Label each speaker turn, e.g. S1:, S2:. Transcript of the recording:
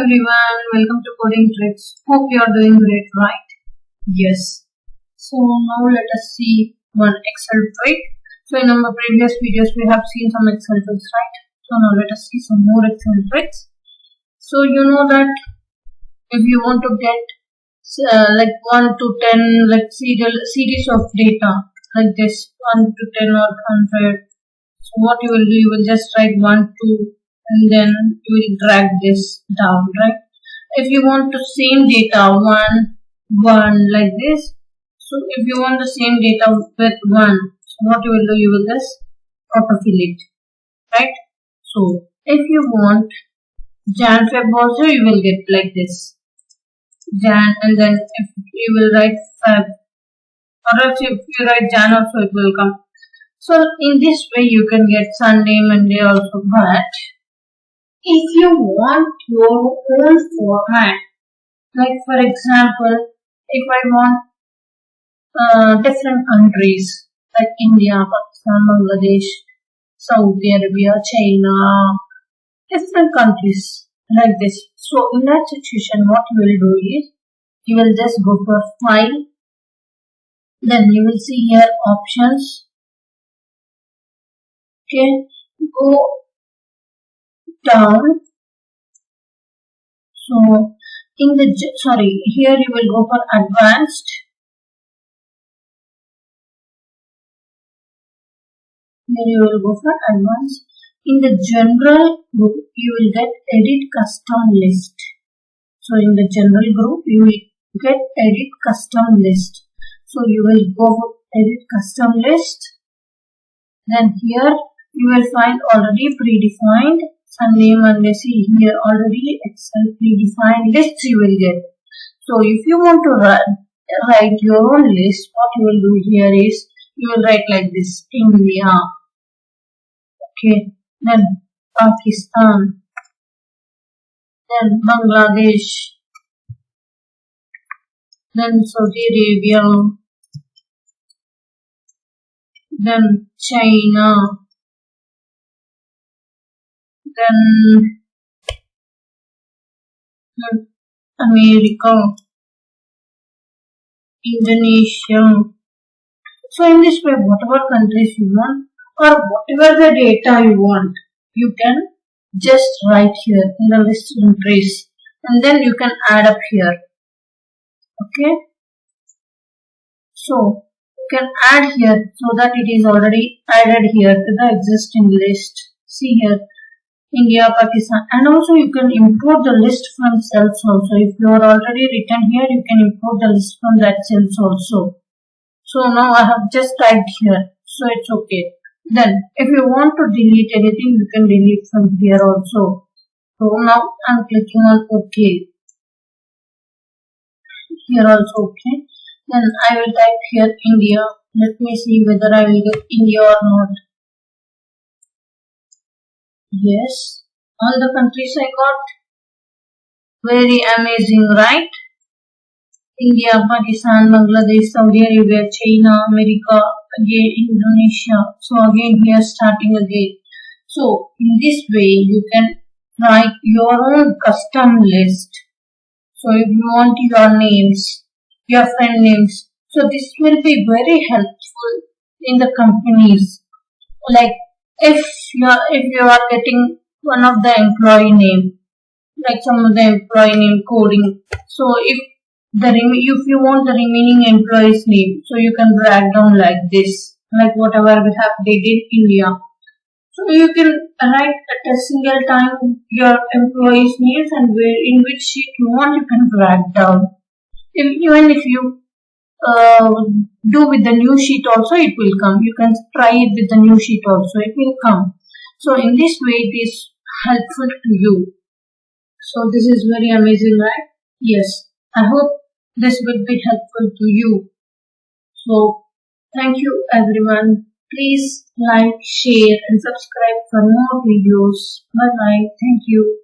S1: everyone, welcome to Coding Tricks. Hope you are doing great, right? Yes. So now let us see one Excel trick. So in our previous videos we have seen some Excel tricks, right? So now let us see some more Excel tricks. So you know that if you want to get like 1 to 10 like series of data like this 1 to 10 or 100. So what you will do, you will just write 1, 2 and then you will drag this down, right? If you want the same data 1, 1 like this, so if you want the same data with 1, so what you will do, you will just autofill it, right? So if you want Jan Feb also, you will get like this Jan, and then if you will write Feb, or else if you write Jan also it will come. So in this way you can get Sunday, Monday also. But if you want your own format, like for example, if I want different countries like India, Pakistan, Bangladesh, Saudi Arabia, China, different countries like this. So in that situation, what you will do is, you will just go for File, then you will see here Options. Okay, go down. So in the here you will go for Advanced. Here you will go for Advanced. In the General group, you will get Edit Custom List. So in the General group, you will get Edit Custom List. So you will go for Edit Custom List. Then here you will find already predefined Sunday, Monday. See here already Excel predefined lists you will get. So if you want to write your own list, what you will do here is, you will write like this: India, okay, then Pakistan, then Bangladesh, then Saudi Arabia, then China, then America, Indonesia. So in this way, whatever countries you want or whatever the data you want, you can just write here in the list entries, and then you can add up here. Okay. So you can add here so that it is already added here to the existing list. See here, India, Pakistan, and also you can import the list from cells also. If you are already written here, you can import the list from that cells also. So now I have just typed here, so it's okay. Then if you want to delete anything, you can delete from here also. So now I'm clicking on OK. Here also OK. Then I will type here India. Let me see whether I will get India or not. Yes, all the countries I got. Very amazing, right? India, Pakistan, Bangladesh, Saudi Arabia, China, America, again Indonesia. So again here starting again. So in this way you can write your own custom list. So if you want your names, your friend names, so this will be very helpful in the companies. Like if you are getting one of the employee name, like some of the employee name coding. So if you want the remaining employees name, so you can drag down like this, like whatever we have did in India. So you can write at a single time your employees names, and in which sheet you want, you can drag down. Even if you do with the new sheet also, it will come. You can try it with the new sheet also, it will come. So in this way it is helpful to you. So this is very amazing, right? Yes, I hope this will be helpful to you. So thank you everyone. Please like, share and subscribe for more videos. Bye bye. Thank you.